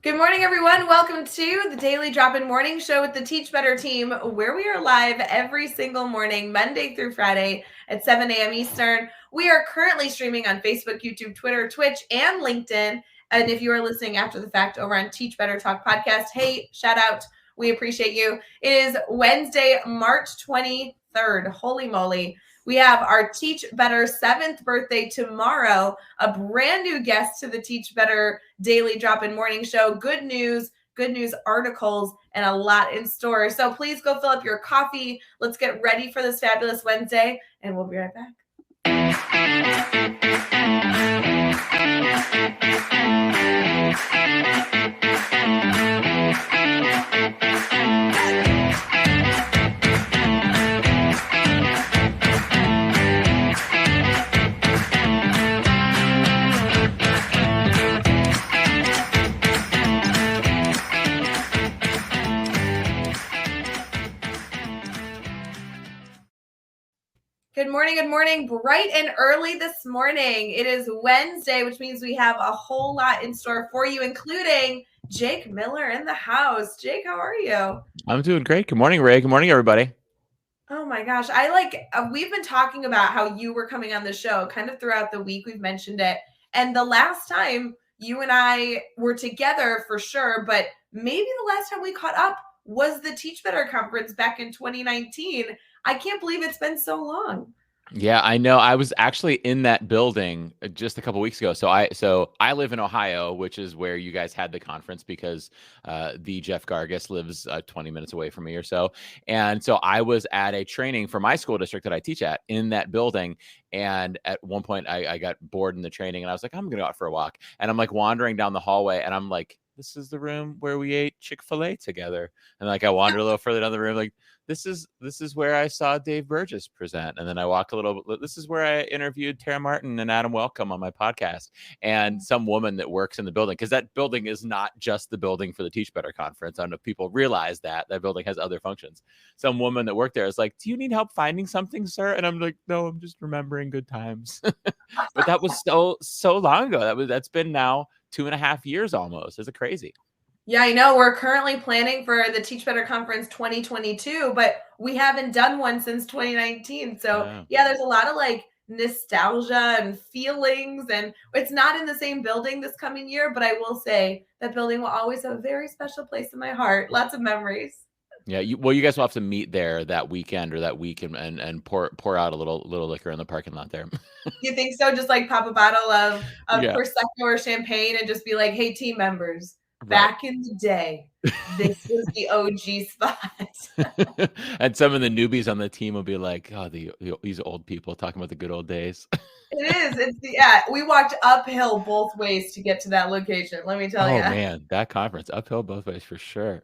Good morning, everyone. Welcome to the Daily Drop-In Morning Show with the Teach Better team, where we are live every single morning, Monday through Friday at 7 a.m. Eastern. We are currently streaming on Facebook, YouTube, Twitter, Twitch, and LinkedIn. And if you are listening after the fact over on Teach Better Talk podcast, hey, shout out. We appreciate you. It is Wednesday, March 23rd. Holy moly. We have our Teach Better 7th birthday tomorrow, a brand new guest to the Teach Better Daily Drop-In Morning Show. Good news articles, and a lot in store. So please go fill up your coffee. Let's get ready for this fabulous Wednesday, and we'll be right back. Good morning. Bright and early this morning. It is Wednesday, which means we have a whole lot in store for you, including Jake Miller in the house. Jake, how are you? I'm doing great. Good morning, Ray. Good morning, everybody. Oh my gosh. We've been talking about how you were coming on the show kind of throughout the week. We've mentioned it. And the last time you and I were together for sure, but maybe the last time we caught up was the Teach Better conference back in 2019. I can't believe it's been so long. Yeah, I know. I was actually in that building just a couple weeks ago. So I live in Ohio, which is where you guys had the conference because the Jeff Gargas lives 20 minutes away from me or so. And so I was at a training for my school district that I teach at in that building. And at one point I got bored in the training and I was like, I'm going to go out for a walk. And I'm like wandering down the hallway and I'm like, this is the room where we ate Chick-fil-A together. And like I wandered a little further down the room, like, this is where I saw Dave Burgess present. And then I walked a little bit. This is where I interviewed Tara Martin and Adam Welcome on my podcast, and some woman that works in the building, because that building is not just the building for the Teach Better conference. I don't know if people realize that building has other functions. Some woman that worked there is like, do you need help finding something, sir? And I'm like, no, I'm just remembering good times. But that was so long ago. That's been now 2.5 years almost. Is it crazy? Yeah, I know. We're currently planning for the Teach Better Conference 2022, but we haven't done one since 2019. So yeah, there's a lot of like nostalgia and feelings, and it's not in the same building this coming year, but I will say that building will always have a very special place in my heart. Lots of memories. Yeah, you guys will have to meet there that weekend or that week and pour out a little liquor in the parking lot there. You think so? Just like pop a bottle of Yeah. Prosecco or champagne and just be like, hey, team members, back in the day, this was the OG spot. And some of the newbies on the team will be like, oh, these old people talking about the good old days. It is. Yeah. We walked uphill both ways to get to that location. Let me tell you. Oh man, that conference uphill both ways for sure.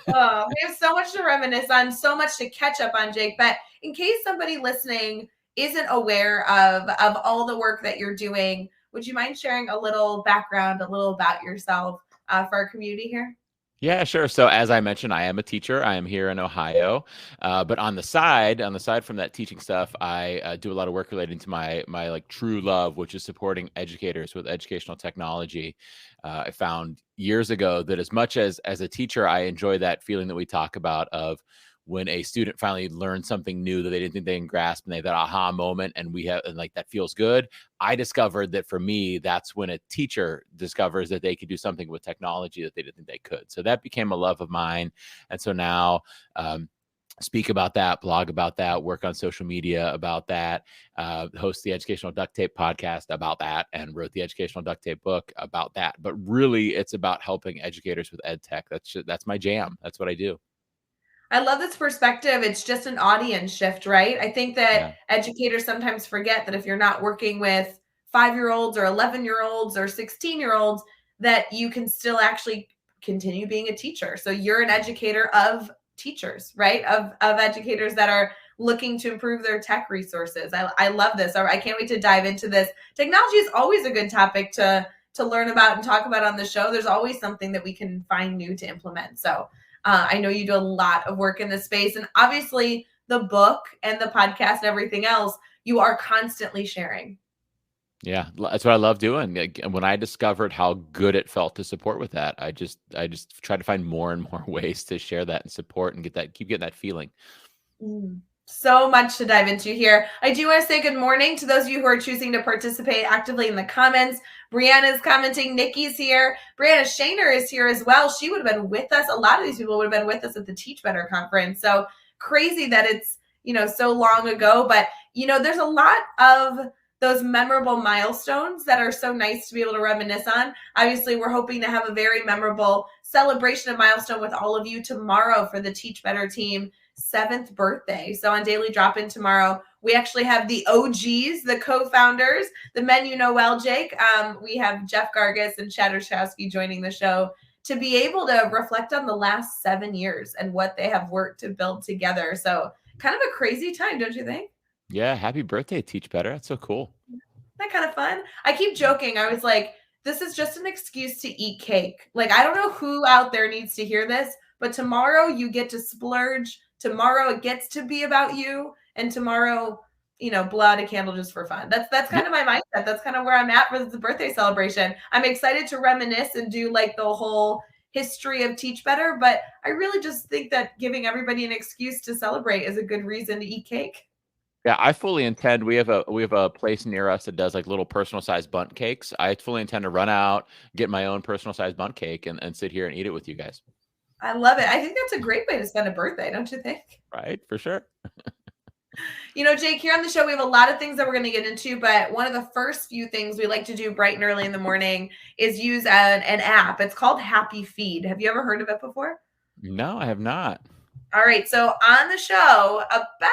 We have so much to reminisce on, so much to catch up on, Jake. But in case somebody listening isn't aware of all the work that you're doing, would you mind sharing a little background, a little about yourself for our community here? Yeah, sure. So as I mentioned, I am a teacher. I am here in Ohio, but on the side from that teaching stuff, I do a lot of work relating to my like true love, which is supporting educators with educational technology. I found years ago that as much as a teacher, I enjoy that feeling that we talk about of when a student finally learns something new that they didn't think they can grasp, and they have that aha moment, and like that feels good. I discovered that for me, that's when a teacher discovers that they could do something with technology that they didn't think they could. So that became a love of mine. And so now, speak about that, blog about that, work on social media about that, host the Educational Duct Tape podcast about that, and wrote the Educational Duct Tape book about that. But really, it's about helping educators with ed tech. That's my jam. That's what I do. I love this perspective. It's just an audience shift, right? I think that educators sometimes forget that if you're not working with 5-year-olds or 11-year-olds or 16-year-olds, that you can still actually continue being a teacher. So you're an educator of teachers, right? Of educators that are looking to improve their tech resources. I love this. I can't wait to dive into this. Technology is always a good topic to learn about and talk about on the show. There's always something that we can find new to implement. So I know you do a lot of work in this space, and obviously the book and the podcast and everything else, you are constantly sharing. Yeah, that's what I love doing. Like, and when I discovered how good it felt to support with that, I just try to find more and more ways to share that and support and keep getting that feeling. So much to dive into here. I do want to say good morning to those of you who are choosing to participate actively in the comments. Brianna's commenting. Nikki's here. Brianna Shaner is here as well. She would have been with us. A lot of these people would have been with us at the Teach Better conference. So crazy that it's, so long ago. But, there's a lot of those memorable milestones that are so nice to be able to reminisce on. Obviously, we're hoping to have a very memorable celebration of milestone with all of you tomorrow for the Teach Better team 7th birthday. So on Daily Drop In tomorrow, we actually have the OGs, the co-founders, the men you know well, Jake. We have Jeff Gargas and Chad Oshowski joining the show to be able to reflect on the last 7 years and what they have worked to build together. So kind of a crazy time, don't you think? Yeah, happy birthday, Teach Better. That's so cool. Isn't that kind of fun? I keep joking. I was like, this is just an excuse to eat cake. Like, I don't know who out there needs to hear this, but tomorrow you get to splurge. Tomorrow it gets to be about you. And tomorrow, blow out a candle just for fun. That's kind of my mindset. That's kind of where I'm at for the birthday celebration. I'm excited to reminisce and do like the whole history of Teach Better, but I really just think that giving everybody an excuse to celebrate is a good reason to eat cake. Yeah, I fully intend. We have a place near us that does like little personal sized bundt cakes. I fully intend to run out, get my own personal sized bundt cake, and sit here and eat it with you guys. I love it. I think that's a great way to spend a birthday, don't you think? Right, for sure. Jake, here on the show, we have a lot of things that we're going to get into, but one of the first few things we like to do bright and early in the morning is use an app. It's called Happy Feed. Have you ever heard of it before? No, I have not. All right. So on the show, about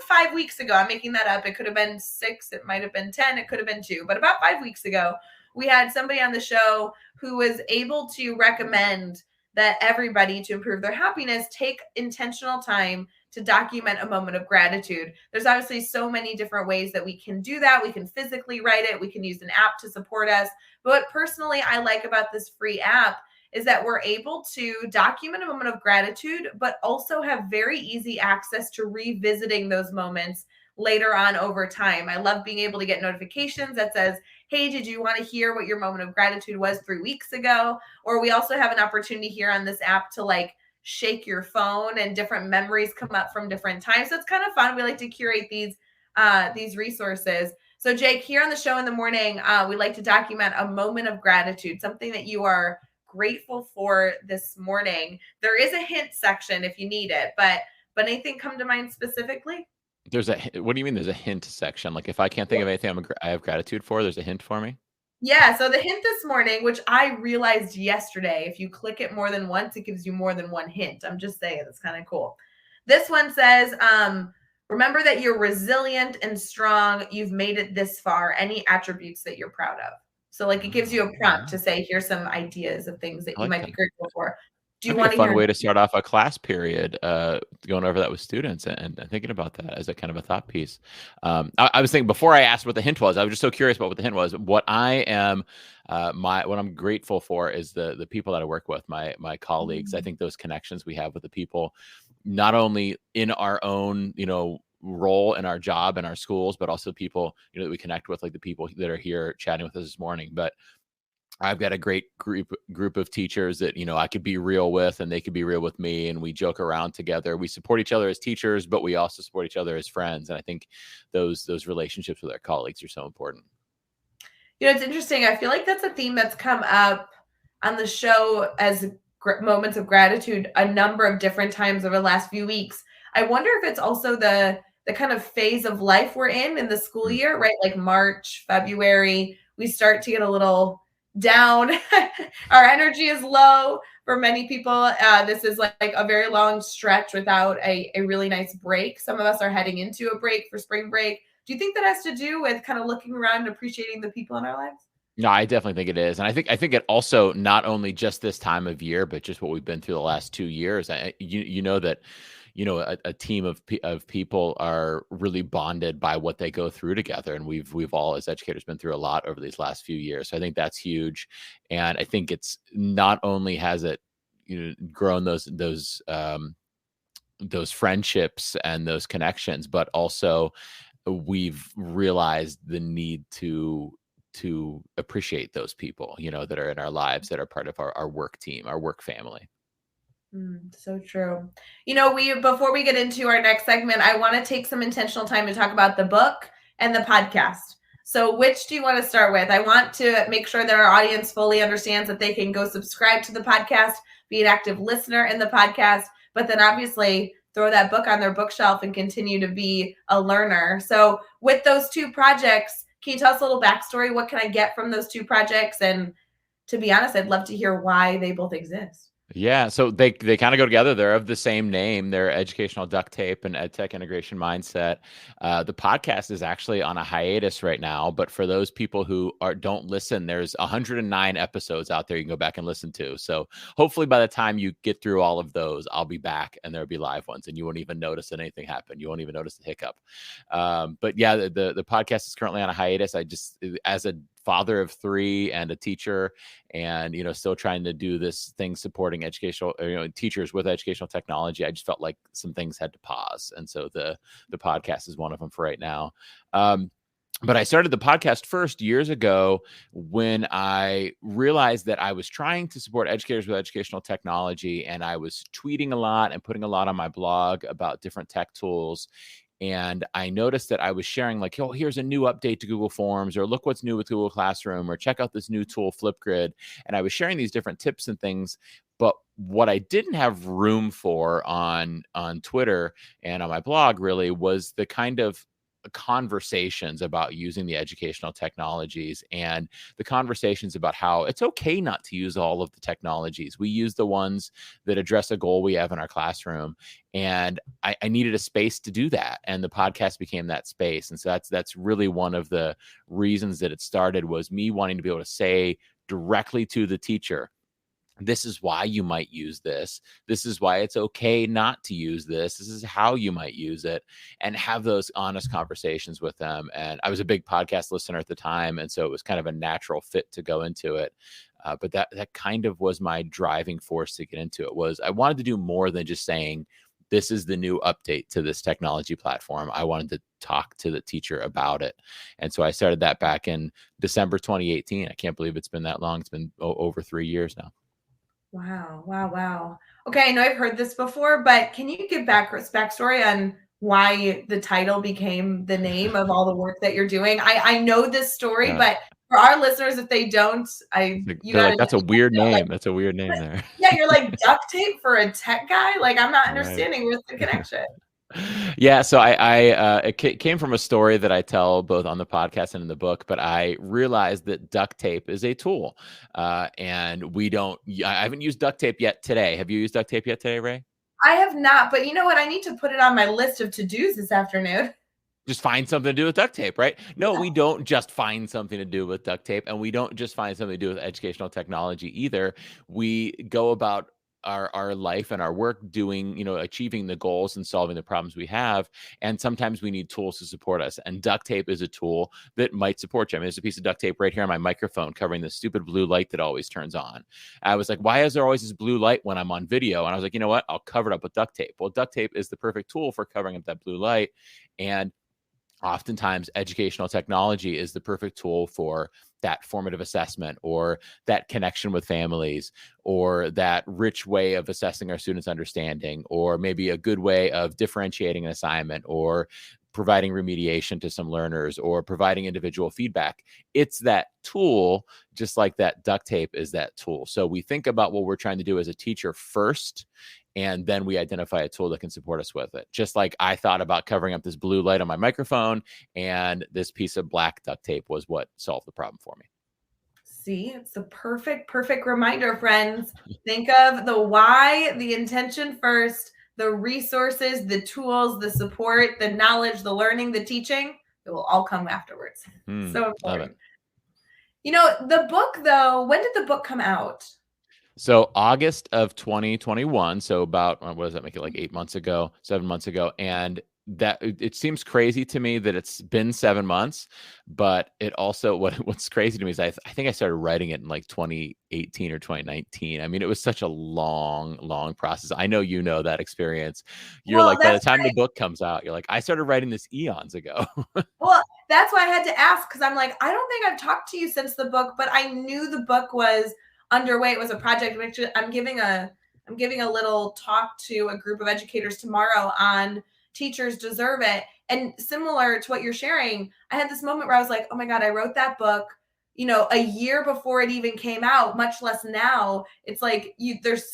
5 weeks ago, I'm making that up. It could have been 6. It might have been 10. It could have been 2. But about 5 weeks ago, we had somebody on the show who was able to recommend that everybody, to improve their happiness, take intentional time to document a moment of gratitude. There's obviously so many different ways that we can do that. We can physically write it. We can use an app to support us. But what personally I like about this free app is that we're able to document a moment of gratitude, but also have very easy access to revisiting those moments later on over time. I love being able to get notifications that says, hey, did you want to hear what your moment of gratitude was 3 weeks ago? Or we also have an opportunity here on this app to like shake your phone and different memories come up from different times. So it's kind of fun. We like to curate these resources. So Jake, here on the show in the morning, we like to document a moment of gratitude, something that you are grateful for this morning. There is a hint section if you need it, but anything come to mind specifically? What do you mean there's a hint section? Like if I can't think of anything I have gratitude for, there's a hint for me? Yeah, so the hint this morning, which I realized yesterday, if you click it more than once, it gives you more than one hint. I'm just saying, it's kind of cool. This one says, remember that you're resilient and strong. You've made it this far. Any attributes that you're proud of? So like it gives you a prompt to say, here's some ideas of things that I you like might that. be grateful for. Do you That'd be a want to fun hear? way to start off a class period, going over that with students and thinking about that as a kind of a thought piece. I was thinking before I asked what the hint was, I was just so curious about what the hint was. What I am, what I'm grateful for is the people that I work with, my colleagues. I think those connections we have with the people, not only in our own, role in our job and our schools, but also people, that we connect with, like the people that are here chatting with us this morning. But I've got a great group of teachers that I could be real with, and they could be real with me, and we joke around together. We support each other as teachers, but we also support each other as friends. And I think those relationships with our colleagues are so important. It's interesting. I feel like that's a theme that's come up on the show as moments of gratitude a number of different times over the last few weeks. I wonder if it's also the kind of phase of life we're in the school year, right? Like March, February, we start to get a little down. Our energy is low for many people. This is like a very long stretch without a really nice break. Some of us are heading into a break for spring break. Do you think that has to do with kind of looking around and appreciating the people in our lives? No, I definitely think it is, and I think it also not only just this time of year, but just what we've been through the last 2 years. You know that a team of people are really bonded by what they go through together, and we've all as educators been through a lot over these last few years. So I think that's huge, and I think it's not only has it grown those friendships and those connections, but also we've realized the need to to appreciate those people, that are in our lives, that are part of our work team, our work family. So true. Before we get into our next segment, I want to take some intentional time to talk about the book and the podcast. So which do you want to start with? I want to make sure that our audience fully understands that they can go subscribe to the podcast, be an active listener in the podcast, but then obviously throw that book on their bookshelf and continue to be a learner. So with those two projects, can you tell us a little backstory? What can I get from those two projects? And to be honest, I'd love to hear why they both exist. Yeah, so they kind of go together. They're of the same name. They're Educational Duct Tape and EdTech Integration Mindset. The podcast is actually on a hiatus right now, but for those people who don't listen, there's 109 episodes out there you can go back and listen to. So hopefully by the time you get through all of those, I'll be back and there'll be live ones, and you won't even notice that anything happened. You won't even notice the hiccup. But yeah, the podcast is currently on a hiatus. As a father of 3 and a teacher, and still trying to do this thing supporting educational teachers with educational technology, I just felt like some things had to pause, and so the podcast is one of them for right now. But I started the podcast first years ago when I realized that I was trying to support educators with educational technology, and I was tweeting a lot and putting a lot on my blog about different tech tools. And I noticed that I was sharing like, oh, here's a new update to Google Forms, or look what's new with Google Classroom, or check out this new tool, Flipgrid. And I was sharing these different tips and things. But what I didn't have room for on Twitter and on my blog really was the kind of conversations about using the educational technologies, and the conversations about how it's okay not to use all of the technologies. We use the ones that address a goal we have in our classroom. And I needed a space to do that. And the podcast became that space. And so that's really one of the reasons that it started, was me wanting to be able to say directly to the teacher, this is why you might use this. This is why it's okay not to use this. This is how you might use it, and have those honest conversations with them. And I was a big podcast listener at the time, and so it was kind of a natural fit to go into it. But that kind of was my driving force to get into it. Was I wanted to do more than just saying, this is the new update to this technology platform. I wanted to talk to the teacher about it. And so I started that back in December 2018. I can't believe it's been that long. It's been over 3 years now. Wow. Okay, I know I've heard this before, but can you give backstory on why the title became the name of all the work that you're doing? I know this story, Yeah. but for our listeners, if they don't, They're like, that's a weird name. That's a weird name there. Yeah, you're like, duct tape for a tech guy? Like, I'm not Right. understanding what's the connection. Yeah, so it came from a story that I tell both on the podcast and in the book, but I realized that duct tape is a tool, and I haven't used duct tape yet today. Have you used duct tape yet today, Rae? I have not, but you know what? I need to put it on my list of to-dos this afternoon. Just find something to do with duct tape, right? No, Yeah. we don't just find something to do with duct tape, and we don't just find something to do with educational technology either. We go about our life and our work doing, achieving the goals and solving the problems we have. And sometimes we need tools to support us. And duct tape is a tool that might support you. I mean, there's a piece of duct tape right here on my microphone covering the stupid blue light that always turns on. I was like, why is there always this blue light when I'm on video? And I was like, you know what? I'll cover it up with duct tape. Well, duct tape is the perfect tool for covering up that blue light. And oftentimes educational technology is the perfect tool for that formative assessment, or that connection with families, or that rich way of assessing our students' understanding, or maybe a good way of differentiating an assignment, or providing remediation to some learners, or providing individual feedback. It's that tool, just like that duct tape is that tool. So we think about what we're trying to do as a teacher first, and then we identify a tool that can support us with it. Just like I thought about covering up this blue light on my microphone, and this piece of black duct tape was what solved the problem for me. See, it's a perfect reminder, friends. Think of the why, the intention first, the resources, the tools, the support, the knowledge, the learning, the teaching. It will all come afterwards. So important. The book, though, when did the book come out? So August of 2021. So about, what does that make it, like 7 months ago. And that it seems crazy to me that it's been 7 months, but it also what's crazy to me is I think I started writing it in like 2018 or 2019. I mean, it was such a long process. I know you know that experience. You're Well, like, by the time the book comes out, you're like, I started writing this eons ago. Well, that's why I had to ask, because I'm like, I don't think I've talked to you since the book, but I knew the book was underway. It was a project which I'm giving a little talk to a group of educators tomorrow on Teachers Deserve It. And similar to what you're sharing, I had this moment where I was like, oh my God, I wrote that book, a year before it even came out, much less now. It's like it's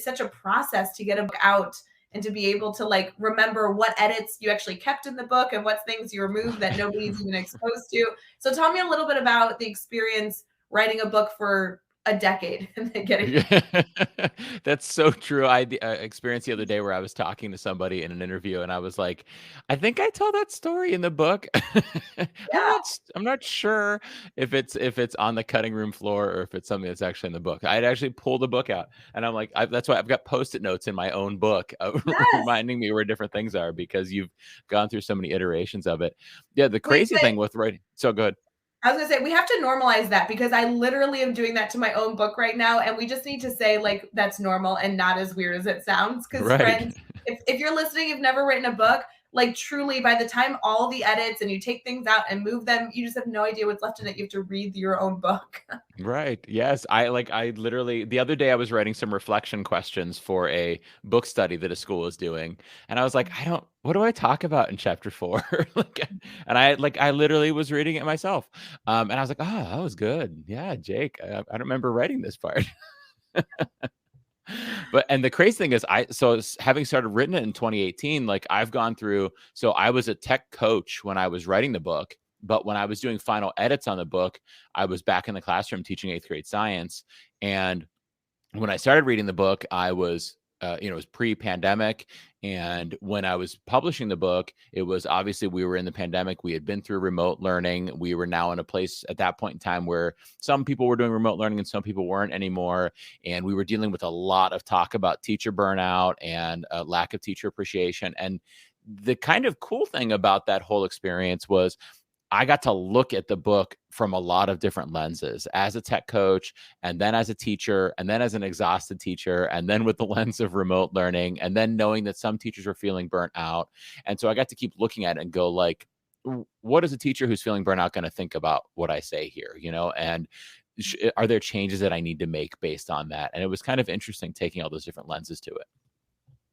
such a process to get a book out and to be able to like remember what edits you actually kept in the book and what things you removed that nobody's even exposed to. So tell me a little bit about the experience writing a book for a decade and then getting That's so true. I experienced the other day where I was talking to somebody in an interview, and I was like, "I think I tell that story in the book." yeah. I'm not sure if it's on the cutting room floor or if it's something that's actually in the book. I'd actually pull the book out, and I'm like, that's why I've got Post-it notes in my own book, Yes. reminding me where different things are because you've gone through so many iterations of it. Yeah, the We crazy thing with writing. So good. I was gonna say we have to normalize that because I literally am doing that to my own book right now, and we just need to say like that's normal and not as weird as it sounds. Because Right. friends, if you're listening, you've never written a book, like truly, by the time all the edits and you take things out and move them, you just have no idea what's left in it. You have to read your own book. Right. Yes. I literally the other day I was writing some reflection questions for a book study that a school is doing. And I was like, what do I talk about in chapter 4? And I literally was reading it myself. And I was like, oh, that was good. Yeah, Jake. I don't remember writing this part. And the crazy thing is having started written it in 2018, like I've gone through, so I was a tech coach when I was writing the book, but when I was doing final edits on the book, I was back in the classroom teaching 8th grade science. And when I started reading the book, I was, it was pre-pandemic. And when I was publishing the book, it was obviously we were in the pandemic. We had been through remote learning. We were now in a place at that point in time where some people were doing remote learning and some people weren't anymore. And we were dealing with a lot of talk about teacher burnout and lack of teacher appreciation. And the kind of cool thing about that whole experience was I got to look at the book from a lot of different lenses as a tech coach, and then as a teacher, and then as an exhausted teacher, and then with the lens of remote learning, and then knowing that some teachers were feeling burnt out. And so I got to keep looking at it and go like, what is a teacher who's feeling burnt out going to think about what I say here, and are there changes that I need to make based on that? And it was kind of interesting taking all those different lenses to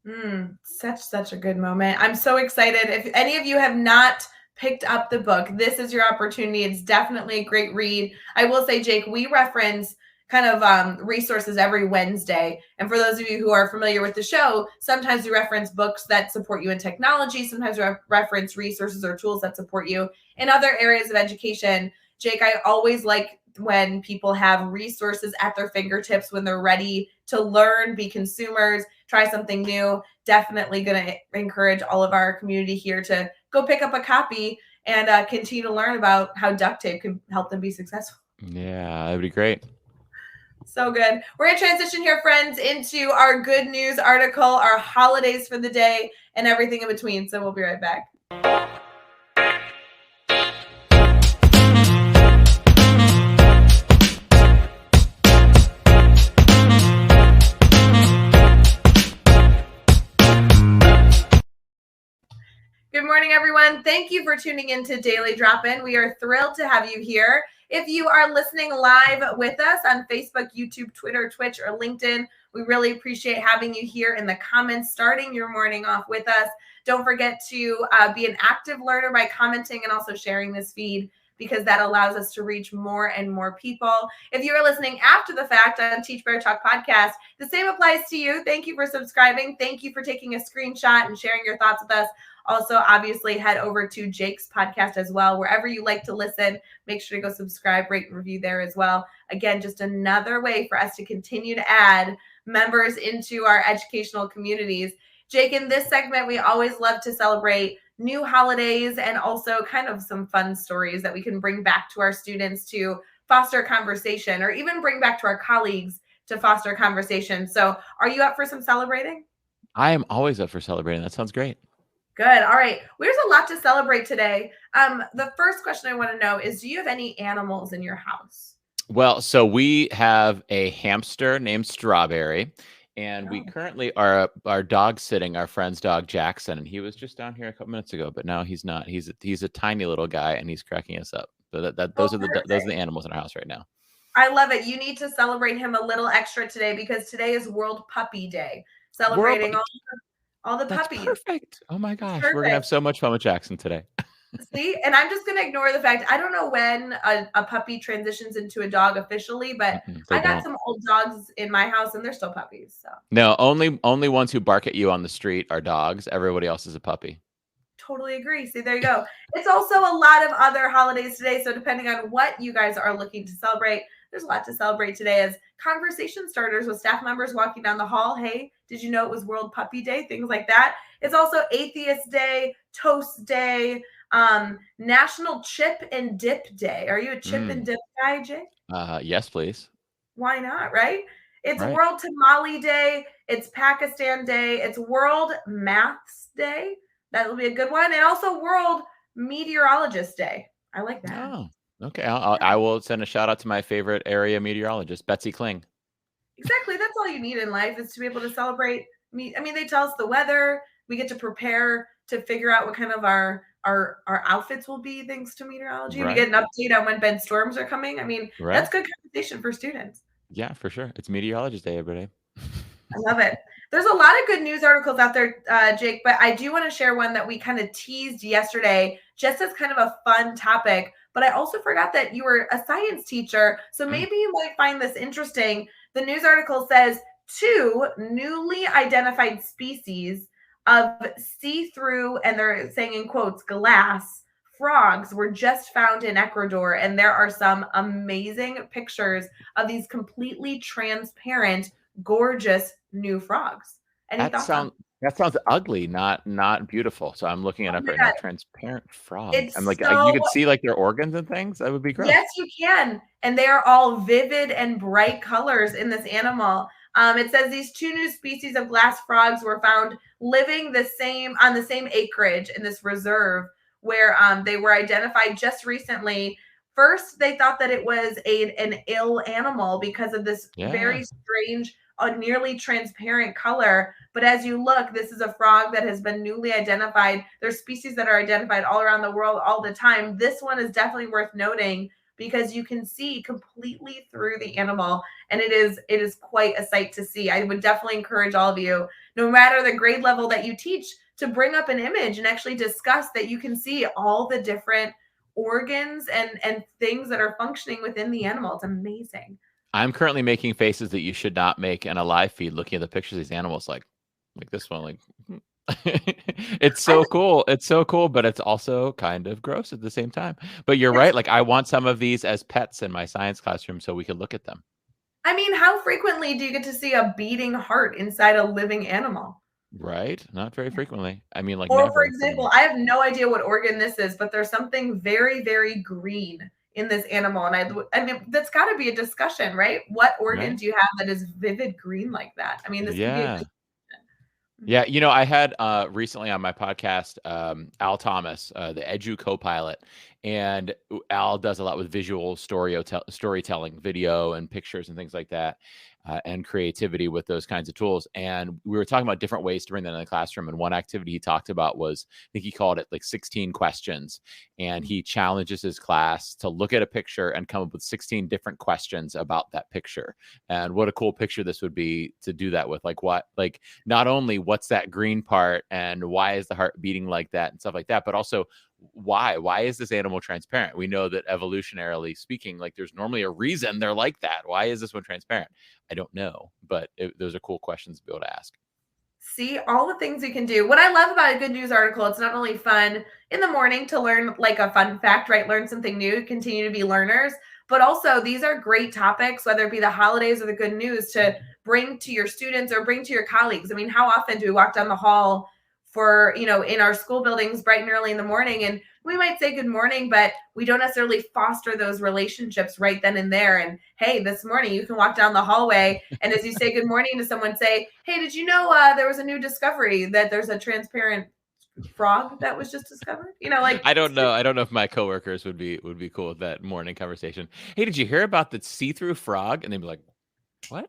it. Such a good moment. I'm so excited. If any of you have not picked up the book, this is your opportunity. It's definitely a great read. I will say, Jake, we reference kind of resources every Wednesday. And for those of you who are familiar with the show, sometimes we reference books that support you in technology. Sometimes we reference resources or tools that support you in other areas of education. Jake, I always like when people have resources at their fingertips when they're ready to learn, be consumers, try something new. Definitely going to encourage all of our community here to go pick up a copy and continue to learn about how duct tape can help them be successful. Yeah, that'd be great. So good. We're going to transition here, friends, into our good news article, our holidays for the day, and everything in between. So we'll be right back. Good morning, everyone. Thank you for tuning in to Daily Drop-In. We are thrilled to have you here. If you are listening live with us on Facebook, YouTube, Twitter, Twitch, or LinkedIn, we really appreciate having you here in the comments, starting your morning off with us. Don't forget to be an active learner by commenting and also sharing this feed, because that allows us to reach more and more people. If you are listening after the fact on Teach Better Talk podcast, the same applies to you. Thank you for subscribing. Thank you for taking a screenshot and sharing your thoughts with us. Also, obviously, head over to Jake's podcast as well. Wherever you like to listen, make sure to go subscribe, rate, and review there as well. Again, just another way for us to continue to add members into our educational communities. Jake, in this segment, we always love to celebrate new holidays and also kind of some fun stories that we can bring back to our students to foster conversation, or even bring back to our colleagues to foster conversation. So are you up for some celebrating? I am always up for celebrating. That sounds great. Good. All right. There's a lot to celebrate today. The first question I want to know is, do you have any animals in your house? Well, so we have a hamster named Strawberry, and we Oh, currently are dog sitting our friend's dog Jackson, and he was just down here a couple minutes ago, but now he's not. He's a tiny little guy, and he's cracking us up. So well, those are the perfect. animals in our house right now. I love it. You need to celebrate him a little extra today because today is World Puppy Day, World, celebrating all the that's puppies. perfect. Oh my It's gosh, we're gonna perfect. have so much fun with Jackson today. See, and I'm just going to ignore the fact I don't know when a puppy transitions into a dog officially, but They I got don't. some old dogs in my house and they're still puppies. So No, only ones who bark at you on the street are dogs. Everybody else is a puppy. totally agree. See, there you go. It's also a lot of other holidays today. So depending on what you guys are looking to celebrate, there's a lot to celebrate today as conversation starters with staff members walking down the hall. Hey, did you know it was World Puppy Day? Things like that. It's also Atheist Day, Toast Day, National Chip and Dip Day. Are you a chip and Mm. dip guy, Jay? Yes, please. Why not, right? It's Right. World Tamale Day. It's Pakistan Day. It's World Maths Day. That will be a good one. And also World Meteorologist Day. I like that. Oh, okay. I will send a shout out to my favorite area meteorologist, Betsy Kling. Exactly. That's all you need in life is to be able to celebrate me. I mean, they tell us the weather. We get to prepare to figure out what kind of our outfits will be thanks to meteorology. We get Right. an update on when bed storms are coming. I mean, that's Right. good conversation for students. Yeah, for sure. It's Meteorologist Day every day. I love it. There's a lot of good news articles out there, Jake, but I do want to share one that we kind of teased yesterday just as kind of a fun topic. But I also forgot that you were a science teacher. So Mm. maybe you might find this interesting. The news article says two newly identified species of see through, and they're saying in quotes, glass frogs were just found in Ecuador. And there are some amazing pictures of these completely transparent gorgeous new frogs. Any That thoughts on? sounds that sounds ugly, not beautiful. So I'm looking it Oh up my right now. god, Transparent frog. I'm it's like, you so could see like their organs and things. That would be yes, gross. you can, and they are all vivid and bright colors in this animal. It says these two new species of glass frogs were found living the same on the same acreage in this reserve where they were identified just recently. First, they thought that it was an ill animal because of this Yeah. very strange, nearly transparent color. But as you look, this is a frog that has been newly identified. There's species that are identified all around the world all the time. This one is definitely worth noting because you can see completely through the animal and it is quite a sight to see. I would definitely encourage all of you, no matter the grade level that you teach, to bring up an image and actually discuss that you can see all the different organs and things that are functioning within the animal. It's amazing. I'm currently making faces that you should not make in a live feed looking at the pictures of these animals like this one, like it's I so cool. It's so cool, but it's also kind of gross at the same time. But you're it's right. Like I want some of these as pets in my science classroom so we can look at them. I mean, how frequently do you get to see a beating heart inside a living animal? Right? Not very frequently. I mean, like Or, for never, pretty example, much. I have no idea what organ this is, but there's something very, very green in this animal. And I mean, that's got to be a discussion, right? What organ Right? do you have that is vivid green like that? I mean, this could be a Yeah. good. Yeah, I had recently on my podcast Al Thomas, the Edu co-pilot, and Al does a lot with visual storytelling, video and pictures and things like that, and creativity with those kinds of tools. And we were talking about different ways to bring that in the classroom. And one activity he talked about was, I think he called it like 16 questions, and he challenges his class to look at a picture and come up with 16 different questions about that picture. And what a cool picture this would be to do that with, like not only what's that green part and why is the heart beating like that and stuff like that, but also why is this animal transparent? We know that evolutionarily speaking, like there's normally a reason they're like that. Why is this one transparent? I don't know, but those are cool questions to be able to ask. See all the things you can do. What I love about a good news article, it's not only fun in the morning to learn like a fun fact, right? Learn something new, continue to be learners, but also these are great topics, whether it be the holidays or the good news, to bring to your students or bring to your colleagues. I mean, how often do we walk down the hall for, in our school buildings bright and early in the morning and we might say good morning, but we don't necessarily foster those relationships right then and there. And hey, this morning you can walk down the hallway and as you say good morning to someone, say, hey, did you know there was a new discovery that there's a transparent frog that was just discovered? Like I don't know. I don't know if my coworkers would be cool with that morning conversation. Hey, did you hear about the see-through frog? And they'd be like, "What?"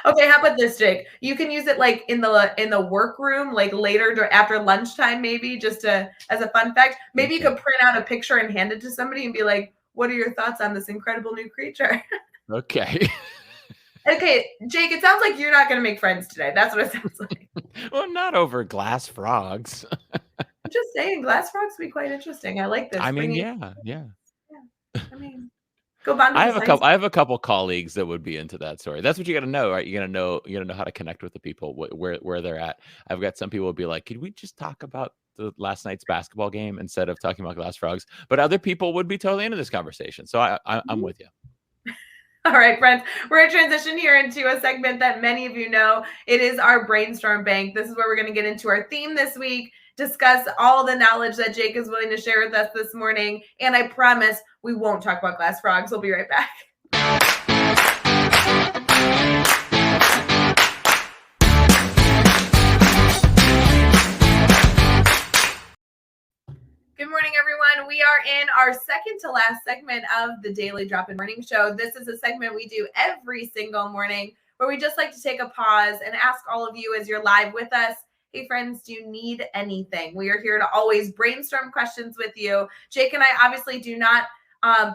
Okay, how about this, Jake? You can use it like in the workroom, like later after lunchtime, maybe just as a fun fact. Maybe you could print out a picture and hand it to somebody and be like, "What are your thoughts on this incredible new creature?" Okay. Okay, Jake, it sounds like you're not going to make friends today. That's what it sounds like. Well, not over glass frogs. I'm just saying, glass frogs would be quite interesting. I like this. I mean, Bringing, yeah. yeah. I mean, go bond with the science. I have a couple colleagues that would be into that story. That's what you got to know, right? You got to know how to connect with the people where they're at. I've got some people will be like, "Could we just talk about the last night's basketball game instead of talking about glass frogs?" But other people would be totally into this conversation. So I'm with you. All right, friends, we're going to transition here into a segment that many of you know. It is our brainstorm bank. This is where we're going to get into our theme this week, discuss all the knowledge that Jake is willing to share with us this morning. And I promise we won't talk about glass frogs. We'll be right back. Good morning, everyone. We are in our second to last segment of the Daily Drop-In Morning Show. This is a segment we do every single morning where we just like to take a pause and ask all of you as you're live with us, hey, friends, do you need anything? We are here to always brainstorm questions with you. Jake and I obviously do not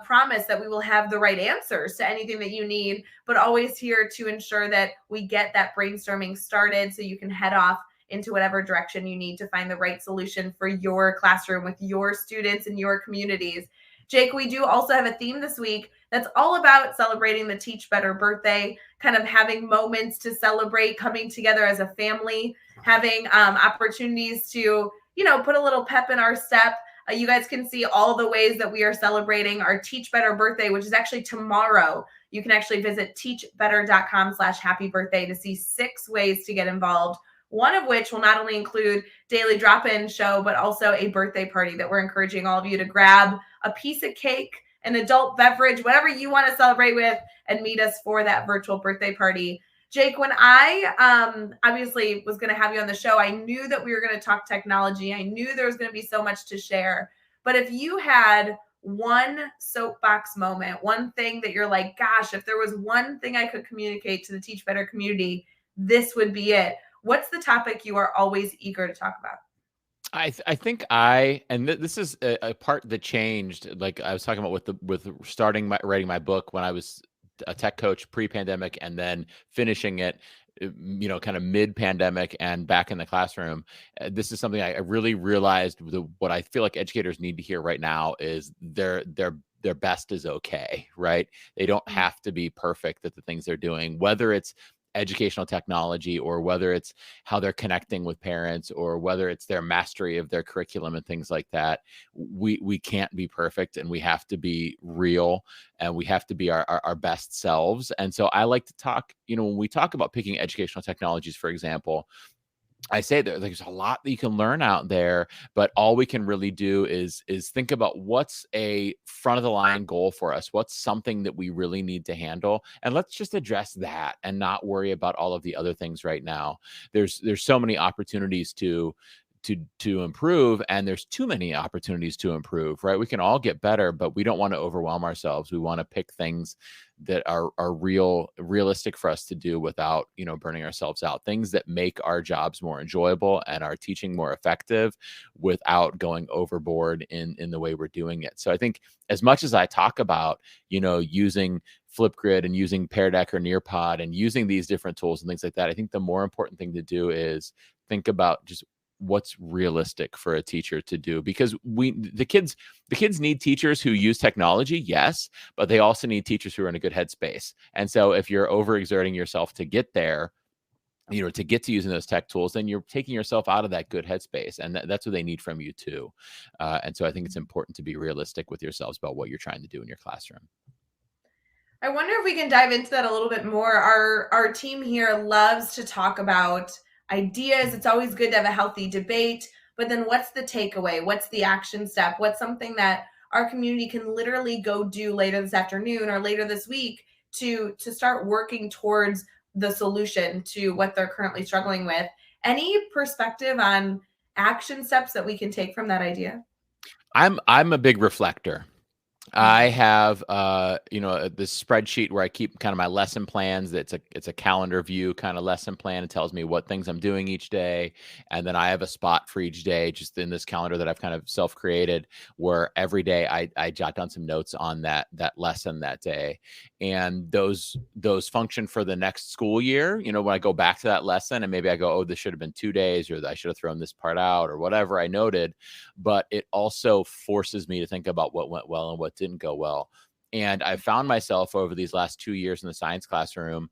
promise that we will have the right answers to anything that you need, but always here to ensure that we get that brainstorming started so you can head off into whatever direction you need to find the right solution for your classroom with your students and your communities. Jake, we do also have a theme this week that's all about celebrating the Teach Better birthday, kind of having moments to celebrate, coming together as a family, having opportunities to, put a little pep in our step. You guys can see all the ways that we are celebrating our Teach Better birthday, which is actually tomorrow. You can actually visit teachbetter.com/happy birthday to see 6 ways to get involved. One of which will not only include daily drop-in show, but also a birthday party that we're encouraging all of you to grab a piece of cake, an adult beverage, whatever you want to celebrate with, and meet us for that virtual birthday party. Jake, when I obviously was going to have you on the show, I knew that we were going to talk technology. I knew there was going to be so much to share. But if you had one soapbox moment, one thing that you're like, gosh, if there was one thing I could communicate to the Teach Better community, this would be it. What's the topic you are always eager to talk about? I think this is a part that changed. Like I was talking about with starting writing my book when I was a tech coach pre-pandemic and then finishing it, kind of mid-pandemic and back in the classroom. This is something I really realized. What I feel like educators need to hear right now is their best is okay, right? They don't have to be perfect at the things they're doing, whether it's educational technology or whether it's how they're connecting with parents or whether it's their mastery of their curriculum and things like that. We can't be perfect, and we have to be real, and we have to be our best selves. And so I like to talk, when we talk about picking educational technologies, for example, I say there's a lot that you can learn out there, but all we can really do is think about what's a front of the line goal for us. What's something that we really need to handle, and let's just address that and not worry about all of the other things right now. There's so many opportunities to improve, and there's too many opportunities to improve, right? We can all get better, but we don't want to overwhelm ourselves. We want to pick things that are realistic for us to do without, burning ourselves out, things that make our jobs more enjoyable and our teaching more effective without going overboard in the way we're doing it. So I think as much as I talk about, using Flipgrid and using Pear Deck or Nearpod and using these different tools and things like that, I think the more important thing to do is think about just what's realistic for a teacher to do, because the kids need teachers who use technology, yes, but they also need teachers who are in a good headspace. And so if you're overexerting yourself to get there, to get to using those tech tools, then you're taking yourself out of that good headspace, and that's what they need from you too. And so I think it's important to be realistic with yourselves about what you're trying to do in your classroom. I wonder if we can dive into that a little bit more. Our team here loves to talk about ideas. It's always good to have a healthy debate, but then what's the takeaway? What's the action step? What's something that our community can literally go do later this afternoon or later this week to start working towards the solution to what they're currently struggling with? Any perspective on action steps that we can take from that idea? I'm a big reflector. I have this spreadsheet where I keep kind of my lesson plans. It's a calendar view kind of lesson plan. It tells me what things I'm doing each day, and then I have a spot for each day just in this calendar that I've kind of self-created, where every day I jot down some notes on that lesson that day, and those function for the next school year. When I go back to that lesson and maybe I go, oh, this should have been 2 days, or I should have thrown this part out, or whatever I noted. But it also forces me to think about what went well and what didn't go well. And I found myself over these last 2 years in the science classroom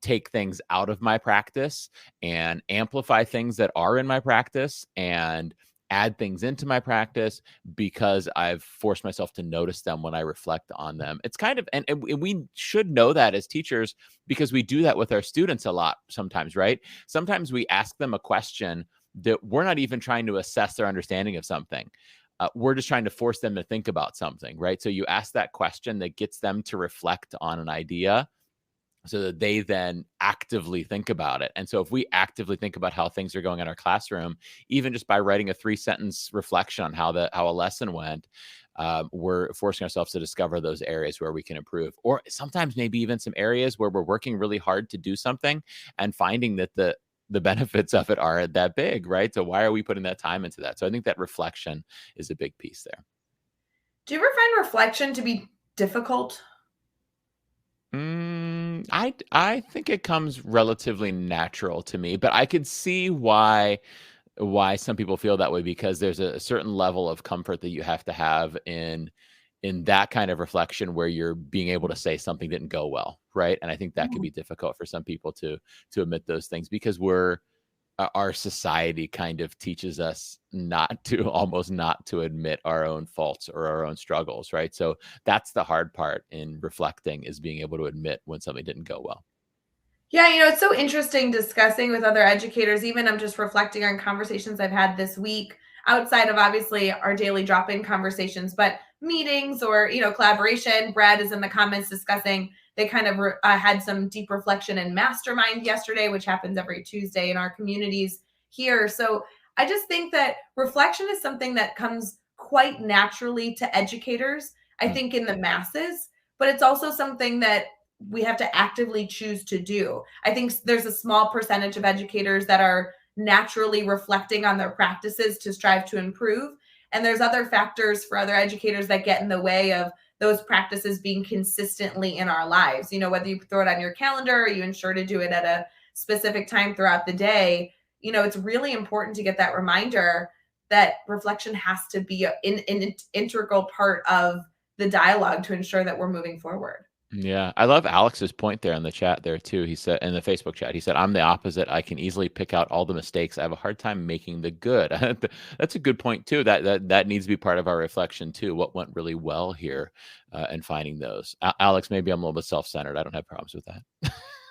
take things out of my practice and amplify things that are in my practice and add things into my practice because I've forced myself to notice them when I reflect on them. It's kind of, and we should know that as teachers, because we do that with our students a lot sometimes, right? Sometimes we ask them a question that we're not even trying to assess their understanding of something. We're just trying to force them to think about something, right? So you ask that question that gets them to reflect on an idea so that they then actively think about it. And so if we actively think about how things are going in our classroom, even just by writing a 3-sentence reflection on how a lesson went, we're forcing ourselves to discover those areas where we can improve, or sometimes maybe even some areas where we're working really hard to do something and finding that the benefits of it aren't that big, right? So why are we putting that time into that? So I think that reflection is a big piece there. Do you ever find reflection to be difficult? I think it comes relatively natural to me, but I could see why some people feel that way, because there's a certain level of comfort that you have to have in that kind of reflection where you're being able to say something didn't go well, right? And I think that could be difficult for some people to admit those things, because our society kind of teaches us almost not to admit our own faults or our own struggles, right? So that's the hard part in reflecting, is being able to admit when something didn't go well. Yeah, it's so interesting discussing with other educators. Even I'm just reflecting on conversations I've had this week outside of obviously our daily drop-in conversations, but meetings or, collaboration. Brad is in the comments discussing they kind of had some deep reflection in mastermind yesterday, which happens every Tuesday in our communities here. So I just think that reflection is something that comes quite naturally to educators, I Mm. think in the masses, but it's also something that we have to actively choose to do. I think there's a small percentage of educators that are naturally reflecting on their practices to strive to improve. And there's other factors for other educators that get in the way of those practices being consistently in our lives. Whether you throw it on your calendar or you ensure to do it at a specific time throughout the day, it's really important to get that reminder that reflection has to be an integral part of the dialogue to ensure that we're moving forward. Yeah, I love Alex's point there in the chat there too. He said, in the Facebook chat, he said, "I'm the opposite. I can easily pick out all the mistakes. I have a hard time making the good." That's a good point too. That needs to be part of our reflection too. What went really well here, and finding those. Alex, maybe I'm a little bit self-centered. I don't have problems with that.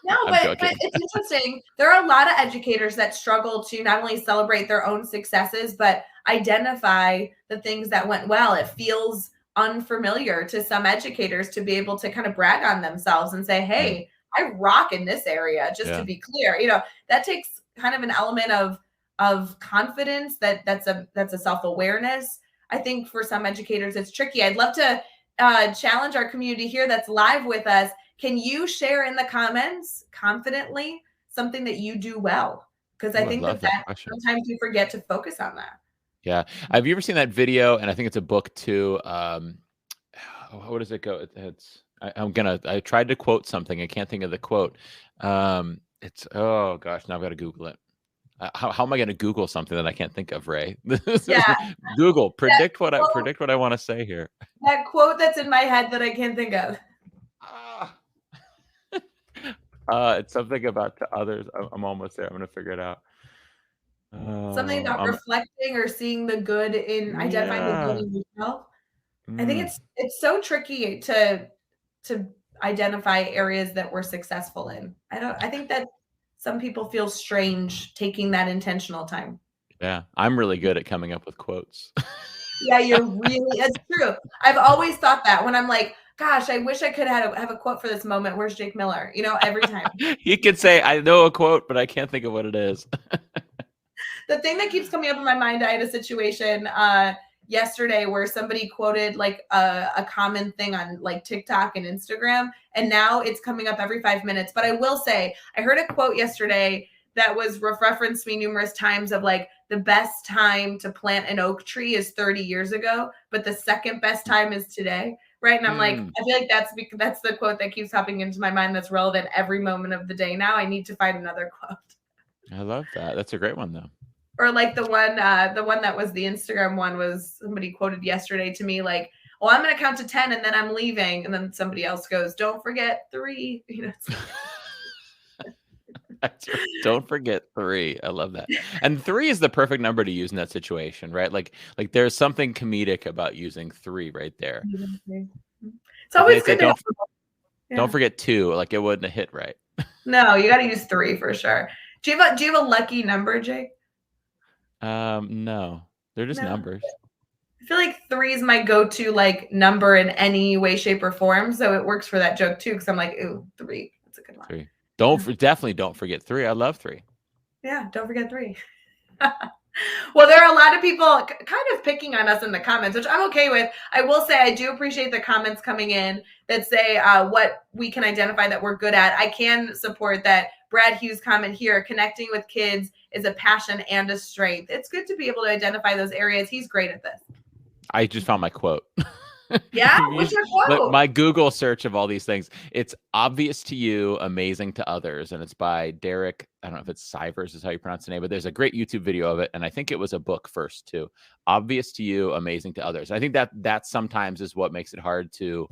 No, I'm but joking. it's interesting. There are a lot of educators that struggle to not only celebrate their own successes, but identify the things that went well. It feels unfamiliar to some educators to be able to kind of brag on themselves and say, Mm, "Hey, I rock in this area." Just to yeah. be clear, that takes kind of an element of confidence. That's a self-awareness. I think for some educators, it's tricky. I'd love to challenge our community here that's live with us. Can you share in the comments confidently something that you do well? Because I Oh, I think love that that question. sometimes we forget to focus on that. Yeah. Have you ever seen that video? And I think it's a book too. What does it go? I tried to quote something. I can't think of the quote. It's, oh gosh, now I've got to Google it. How am I going to Google something that I can't think of, Ray? Yeah, Google, that quote, predict what I want to say here. that quote that's in my head that I can't think of. Ah. It's something about to others. I'm almost there. I'm going to figure it out. Something about Um, reflecting or seeing the good in identifying the good yeah. in yourself. I think Mm. it's so tricky to identify areas that we're successful in. I think that some people feel strange taking that intentional time. Yeah. I'm really good at coming up with quotes. Yeah, it's true. I've always thought that when I'm like, gosh, I wish I could have a quote for this moment. Where's Jake Miller? Every time. You could say, I know a quote, but I can't think of what it is. The thing that keeps coming up in my mind, I had a situation yesterday where somebody quoted like a common thing on like TikTok and Instagram, and now it's coming up every 5 minutes. But I will say, I heard a quote yesterday that was referenced to me numerous times of like the best time to plant an oak tree is 30 years ago, but the second best time is today. Right. And I'm like, I feel like that's the quote that keeps popping into my mind that's relevant every moment of the day now. I need to find another quote. I love that. That's a great one, though. Or like the one that was the Instagram one was somebody quoted yesterday to me like, "Oh, I'm going to count to 10 and then I'm leaving." And then somebody else goes, "Don't forget 3." You know. That's right. Don't forget 3. I love that. And 3 is the perfect number to use in that situation, right? Like there's something comedic about using 3 right there. It's always good to don't forget 2. Like it wouldn't have hit right. No, you got to use 3 for sure. Do you have a lucky number, Jake? No. They're just numbers. I feel like 3 is my go-to like number in any way, shape, or form. So it works for that joke too. Because I'm like, ooh, 3. That's a good one. 3. Definitely don't forget 3. I love 3. Yeah, don't forget 3. Well, there are a lot of people kind of picking on us in the comments, which I'm okay with. I will say I do appreciate the comments coming in that say what we can identify that we're good at. I can support that. Brad Hughes' comment here, connecting with kids is a passion and a strength. It's good to be able to identify those areas. He's great at this. I just found my quote. Yeah? What's your quote? My Google search of all these things. It's obvious to you, amazing to others. And it's by Derek. I don't know if it's Sivers is how you pronounce the name, but there's a great YouTube video of it. And I think it was a book first too. Obvious to you, amazing to others. I think that sometimes is what makes it hard to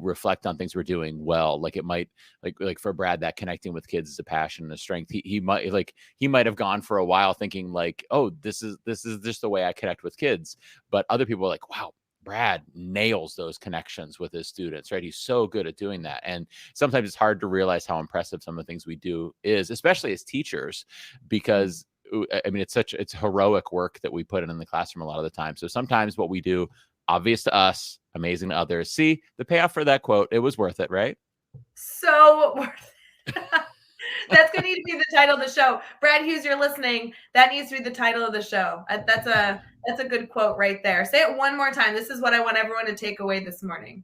reflect on things we're doing well. Like it might like for Brad, that connecting with kids is a passion and a strength. He might have gone for a while thinking like, oh, this is just the way I connect with kids. But other people are like, wow, Brad nails those connections with his students, right? He's so good at doing that. And sometimes it's hard to realize how impressive some of the things we do is, especially as teachers, because I mean, it's heroic work that we put in the classroom a lot of the time. So sometimes what we do, obvious to us, amazing to others. See the payoff for that quote. It was worth it, right? So worth it. That's going to need to be the title of the show. Brad Hughes, you're listening. That needs to be the title of the show. That's a good quote right there. Say it one more time. This is what I want everyone to take away this morning.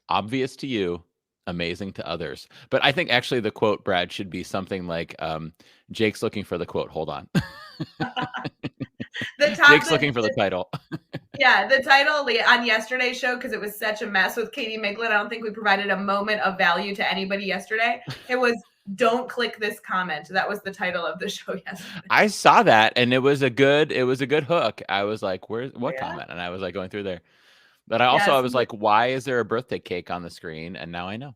Obvious to you, amazing to others. But I think actually the quote, Brad, should be something like Jake's looking for the quote. Hold on. Jake's looking for the title. Yeah, the title on yesterday's show, because it was such a mess with Katie Miglin. I don't think we provided a moment of value to anybody yesterday. It was "Don't click this comment." That was the title of the show yesterday. I saw that, and it was a good hook. I was like, what comment? And I was like going through there. But I was like, why is there a birthday cake on the screen? And now I know.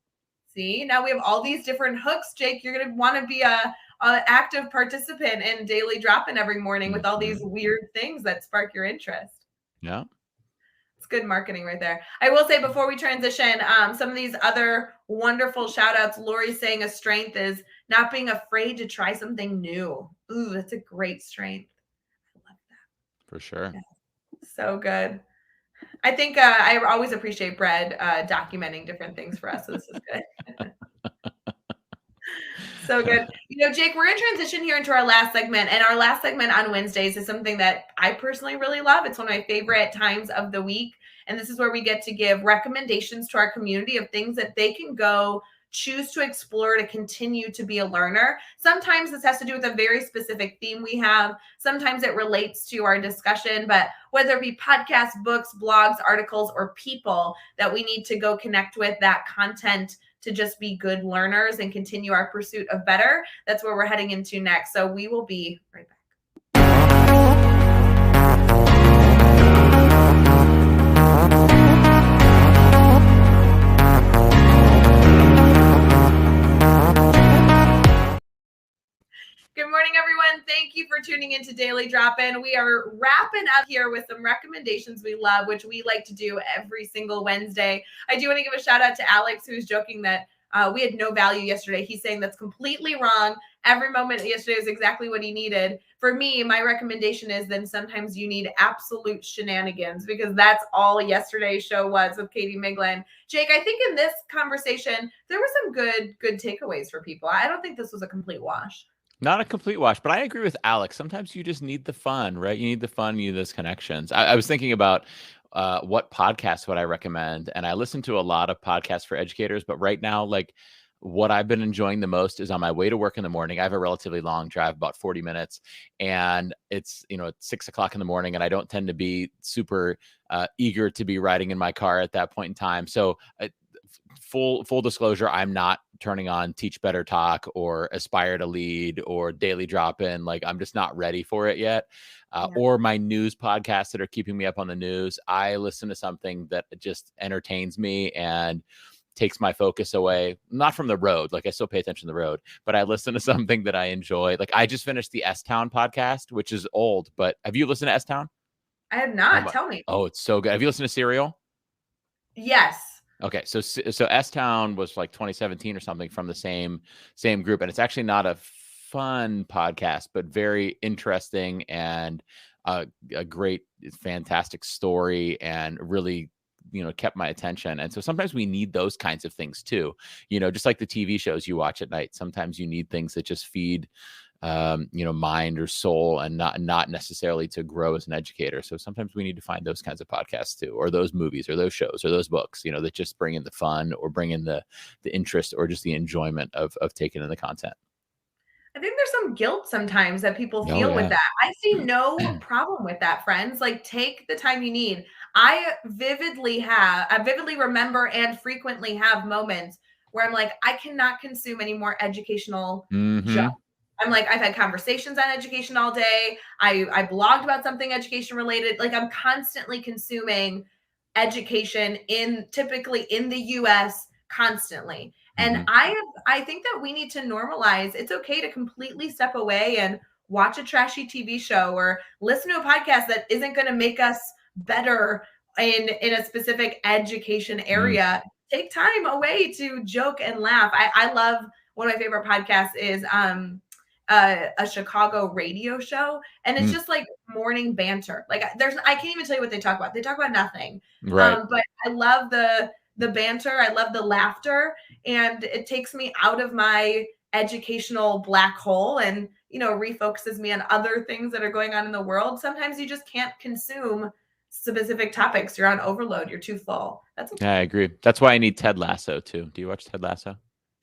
See, now we have all these different hooks, Jake. You're going to want to be a active participant in Daily Drop-In every morning with all these weird things that spark your interest. Yeah. It's good marketing right there. I will say before we transition, some of these other wonderful shout outs. Lori's saying a strength is not being afraid to try something new. Ooh, that's a great strength. I love that. For sure. Yeah. So good. I think I always appreciate Brad documenting different things for us. So this is good. So good. You know, Jake, we're going to transition here into our last segment. And our last segment on Wednesdays is something that I personally really love. It's one of my favorite times of the week. And this is where we get to give recommendations to our community of things that they can go choose to explore to continue to be a learner. Sometimes this has to do with a very specific theme we have. Sometimes it relates to our discussion, but whether it be podcasts, books, blogs, articles, or people that we need to go connect with, that content to just be good learners and continue our pursuit of better. That's where we're heading into next. So we will be right back. Good morning, everyone. Thank you for tuning into Daily Drop-In. We are wrapping up here with some recommendations we love, which we like to do every single Wednesday. I do want to give a shout out to Alex, who's joking that we had no value yesterday. He's saying that's completely wrong. Every moment yesterday was exactly what he needed. For me, my recommendation is then sometimes you need absolute shenanigans, because that's all yesterday's show was with Katie Miglin. Jake, I think in this conversation, there were some good takeaways for people. I don't think this was a complete wash. Not a complete wash, but I agree with Alex. Sometimes you just need the fun, right? You need the fun, you need those connections. I was thinking about what podcasts would I recommend, and I listen to a lot of podcasts for educators, but right now, like what I've been enjoying the most is on my way to work in the morning. I have a relatively long drive, about 40 minutes, and it's, it's 6 o'clock in the morning, and I don't tend to be super eager to be riding in my car at that point in time. So full disclosure, I'm not turning on Teach Better Talk or Aspire to Lead or Daily Drop In. Like, I'm just not ready for it yet. Yeah. Or my news podcasts that are keeping me up on the news. I listen to something that just entertains me and takes my focus away, not from the road. Like, I still pay attention to the road, but I listen to something that I enjoy. Like, I just finished the S Town podcast, which is old, but have you listened to S Town? I have Oh not. my, Tell me. oh, it's so good. Have you listened to Serial? Yes. Okay, so S Town was like 2017 or something from the same group, and it's actually not a fun podcast, but very interesting and a great, fantastic story, and really kept my attention. And so sometimes we need those kinds of things too, just like the TV shows you watch at night. Sometimes you need things that just feed mind or soul, and not necessarily to grow as an educator. So sometimes we need to find those kinds of podcasts too, or those movies or those shows or those books, that just bring in the fun or bring in the interest or just the enjoyment of taking in the content. I think there's some guilt sometimes that people Oh feel with yeah. that. I see no problem with that, friends. Like, take the time you need. I vividly remember and frequently have moments where I'm like, I cannot consume any more educational junk. Mm-hmm. I'm like, I've had conversations on education all day. I blogged about something education related. Like, I'm constantly consuming education typically in the US constantly. And Mm-hmm. I think that we need to normalize it's okay to completely step away and watch a trashy TV show or listen to a podcast that isn't going to make us better in a specific education Mm. area. Take time away to joke and laugh. I love one of my favorite podcasts is a Chicago radio show, and it's Mm. just like morning banter. Like, I can't even tell you what they talk about. They talk about nothing. Right. But I love the banter. I love the laughter, and it takes me out of my educational black hole and refocuses me on other things that are going on in the world. Sometimes you just can't consume specific topics. You're on overload. You're too full. That's Yeah, I agree. That's why I need Ted Lasso too. Do you watch Ted Lasso?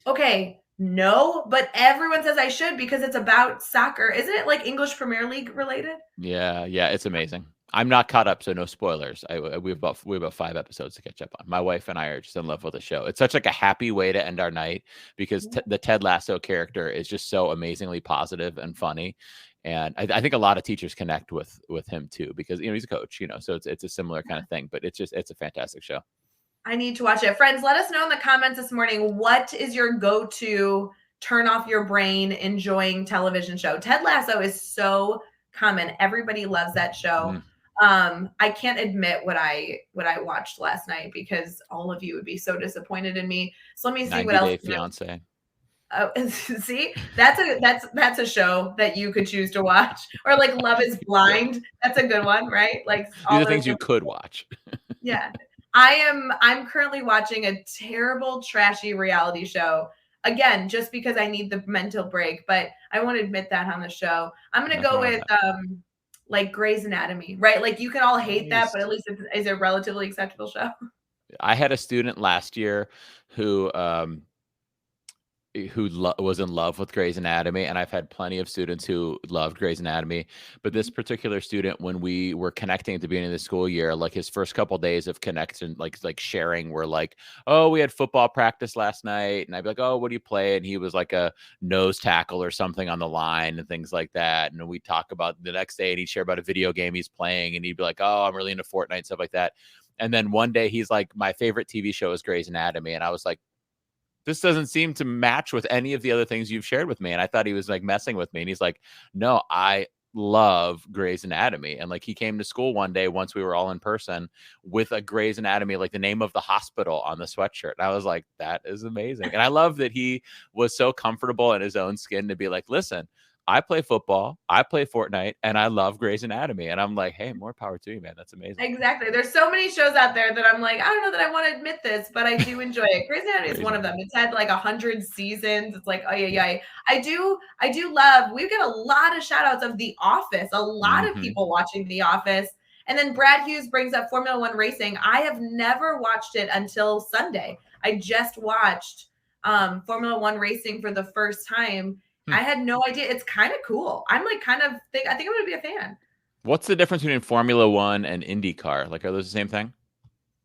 okay. No, but everyone says I should because it's about soccer. Isn't it like English Premier League related? Yeah, it's amazing. I'm not caught up, so no spoilers. We have about 5 episodes to catch up on. My wife and I are just in love with the show. It's such like a happy way to end our night because the Ted Lasso character is just so amazingly positive and funny, and I think a lot of teachers connect with him too because he's a coach, so it's a similar kind of thing. But it's a fantastic show. I need to watch it. Friends, let us know in the comments this morning, what is your go-to turn off your brain enjoying television show? Ted Lasso is so common. Everybody loves that show. I can't admit what I watched last night because all of you would be so disappointed in me. So let me see what 90 else. Day Fiance. Oh, see, that's a show that you could choose to watch, or like Love Is Blind. That's a good one, right? Like These all are those things you could watch. yeah. I'm currently watching a terrible, trashy reality show. Again, just because I need the mental break, but I won't admit that on the show. I'm gonna Nothing go wrong with with that. like Grey's Anatomy, right? Like, you can all hate that, but Nice. at least it's a relatively acceptable show. I had a student last year who was in love with Grey's Anatomy, and I've had plenty of students who loved Grey's Anatomy. But this particular student, when we were connecting at the beginning of the school year, like his first couple days of connection, like sharing, were like, "Oh, we had football practice last night," and I'd be like, "Oh, what do you play?" And he was like a nose tackle or something on the line and things like that. And we talk about the next day, and he'd share about a video game he's playing, and he'd be like, "Oh, I'm really into Fortnite," stuff like that. And then one day he's like, "My favorite TV show is Grey's Anatomy," and I was like, this doesn't seem to match with any of the other things you've shared with me. And I thought he was like messing with me. And he's like, no, I love Grey's Anatomy. And like, he came to school one day once we were all in person with a Grey's Anatomy, like the name of the hospital on the sweatshirt. And I was like, that is amazing. And I love that he was so comfortable in his own skin to be like, listen, I play football, I play Fortnite, and I love Grey's Anatomy. And I'm like, hey, more power to you, man. That's amazing. Exactly. There's so many shows out there that I'm like, I don't know that I want to admit this, but I do enjoy it. Grey's Anatomy is one of them. It's had like 100 seasons. It's like, oh yeah. I do love, we've got a lot of shout outs of The Office, a lot of people watching The Office. And then Brad Hughes brings up Formula One racing. I have never watched it until Sunday. I just watched Formula One racing for the first time. I had no idea. It's kind of cool. I'm like I think I'm going to be a fan. What's the difference between Formula One and IndyCar? Like, are those the same thing?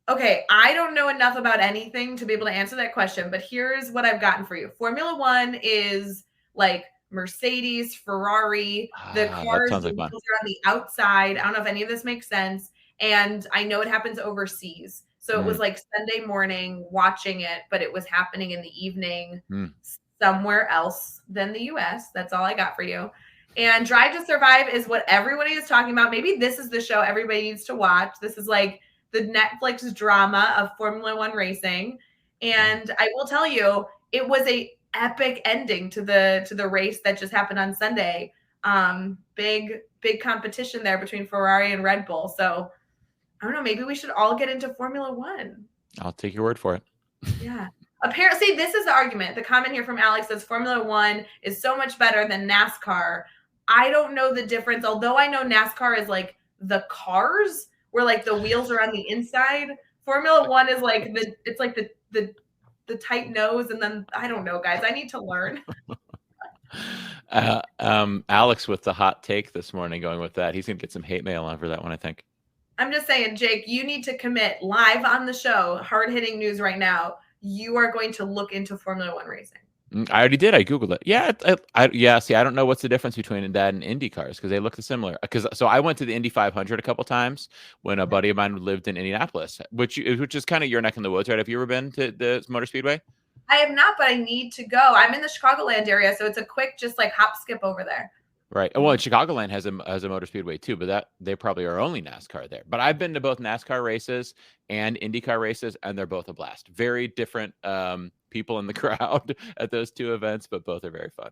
Okay, I don't know enough about anything to be able to answer that question, but here's what I've gotten for you. Formula One is like Mercedes, Ferrari, the cars, the wheels are on the outside. I don't know if any of this makes sense. And I know it happens overseas. So it was like Sunday morning watching it, but it was happening in the evening somewhere else than the US. That's all I got for you. And Drive to Survive is what everybody is talking about. Maybe this is the show everybody needs to watch. This is like the Netflix drama of Formula One racing. And I will tell you, it was a epic ending to the race that just happened on Sunday. Big competition there between Ferrari and Red Bull. So I don't know, maybe we should all get into Formula One. I'll take your word for it. Yeah. Apparently, see, this is the argument. The comment here from Alex says Formula One is so much better than NASCAR. I don't know the difference, although I know NASCAR is like the cars where like the wheels are on the inside. Formula One is like it's like the tight nose, and then I don't know, guys. I need to learn. Alex with the hot take this morning, going with that. He's gonna get some hate mail on for that one, I think. I'm just saying, Jake, you need to commit live on the show, hard-hitting news right now. You are going to look into Formula One racing. I already did. I Googled it. Yeah. See, I don't know what's the difference between that and Indy cars because they look similar. So I went to the Indy 500 a couple times when a buddy of mine lived in Indianapolis, which is kind of your neck in the woods, right? Have you ever been to the Motor Speedway? I have not, but I need to go. I'm in the Chicagoland area, so it's a quick, just like hop skip over there. Right. Well, Chicagoland has a motor speedway too, but they probably are only NASCAR there. But I've been to both NASCAR races and IndyCar races, and they're both a blast. Very different people in the crowd at those two events, but both are very fun.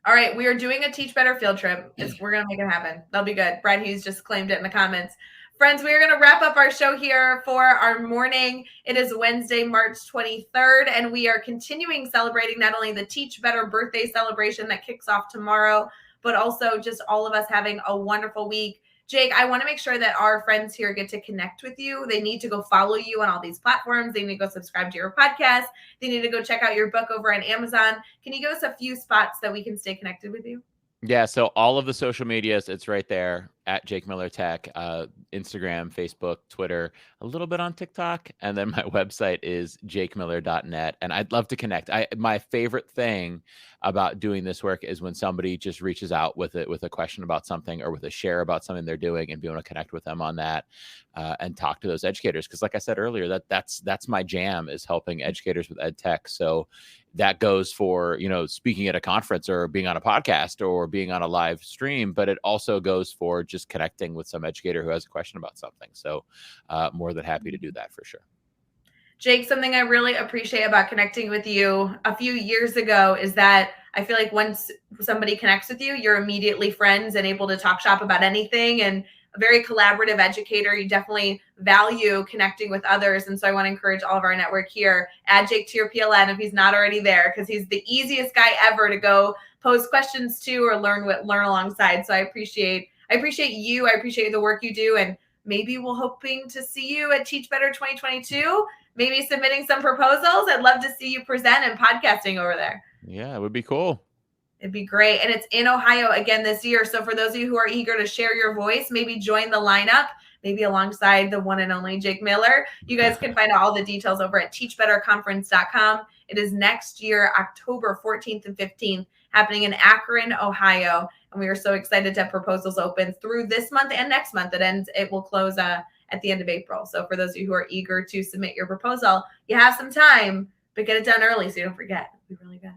All right, we are doing a Teach Better field trip. We're going to make it happen. That'll be good. Brad Hughes just claimed it in the comments. Friends, we are going to wrap up our show here for our morning. It is Wednesday, March 23rd, and we are continuing celebrating not only the Teach Better birthday celebration that kicks off tomorrow, but also just all of us having a wonderful week. Jake, I want to make sure that our friends here get to connect with you. They need to go follow you on all these platforms. They need to go subscribe to your podcast. They need to go check out your book over on Amazon. Can you give us a few spots that we can stay connected with you? Yeah, so all of the social medias, it's right there at Jake Miller Tech, Instagram, Facebook, Twitter, a little bit on TikTok, and then my website is jakemiller.net. And I'd love to connect. My favorite thing about doing this work is when somebody just reaches out with a question about something or with a share about something they're doing and be able to connect with them on that and talk to those educators. Because like I said earlier, that's my jam, is helping educators with ed tech. So that goes for, speaking at a conference or being on a podcast or being on a live stream, but it also goes for just connecting with some educator who has a question about something. So more than happy to do that for sure. Jake, something I really appreciate about connecting with you a few years ago is that I feel like once somebody connects with you, you're immediately friends and able to talk shop about anything, and a very collaborative educator. You definitely value connecting with others. And so I want to encourage all of our network here, add Jake to your PLN if he's not already there, because he's the easiest guy ever to go pose questions to or learn alongside. So I appreciate you. I appreciate the work you do. And maybe we're hoping to see you at Teach Better 2022, maybe submitting some proposals. I'd love to see you present and podcasting over there. Yeah, it would be cool. It'd be great. And it's in Ohio again this year. So for those of you who are eager to share your voice, maybe join the lineup, maybe alongside the one and only Jake Miller. You guys can find all the details over at teachbetterconference.com. It is next year, October 14th and 15th, happening in Akron, Ohio. And we are so excited to have proposals open through this month and next month. It will close at the end of April. So for those of you who are eager to submit your proposal, you have some time, but get it done early so you don't forget. It'll be really good.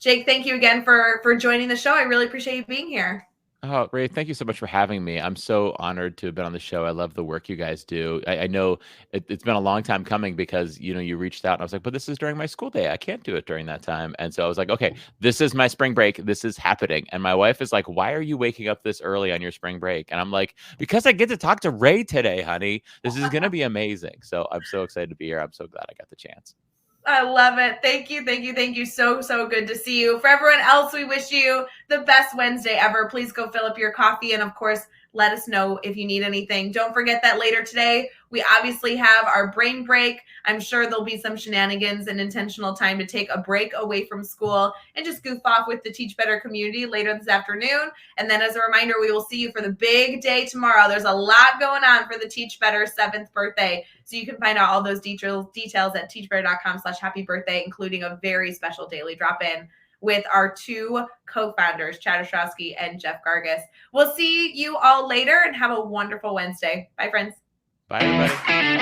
Jake, thank you again for joining the show. I really appreciate you being here. Oh, Ray, thank you so much for having me. I'm so honored to have been on the show. I love the work you guys do. I know it's been a long time coming because, you reached out and I was like, but this is during my school day. I can't do it during that time. And so I was like, okay, this is my spring break. This is happening. And my wife is like, why are you waking up this early on your spring break? And I'm like, because I get to talk to Ray today, honey. This is going to be amazing. So I'm so excited to be here. I'm so glad I got the chance. I love it. Thank you. Thank you. Thank you. So, so good to see you. For everyone else, we wish you the best Wednesday ever. Please go fill up your coffee. And of course, let us know if you need anything. Don't forget that later today, we obviously have our brain break. I'm sure there'll be some shenanigans and intentional time to take a break away from school and just goof off with the Teach Better community later this afternoon. And then as a reminder, we will see you for the big day tomorrow. There's a lot going on for the Teach Better 7th birthday. So you can find out all those details at teachbetter.com/happy birthday, including a very special daily drop-in with our two co-founders, Chad Ostrowski and Jeff Gargas. We'll see you all later and have a wonderful Wednesday. Bye, friends. Bye, everybody.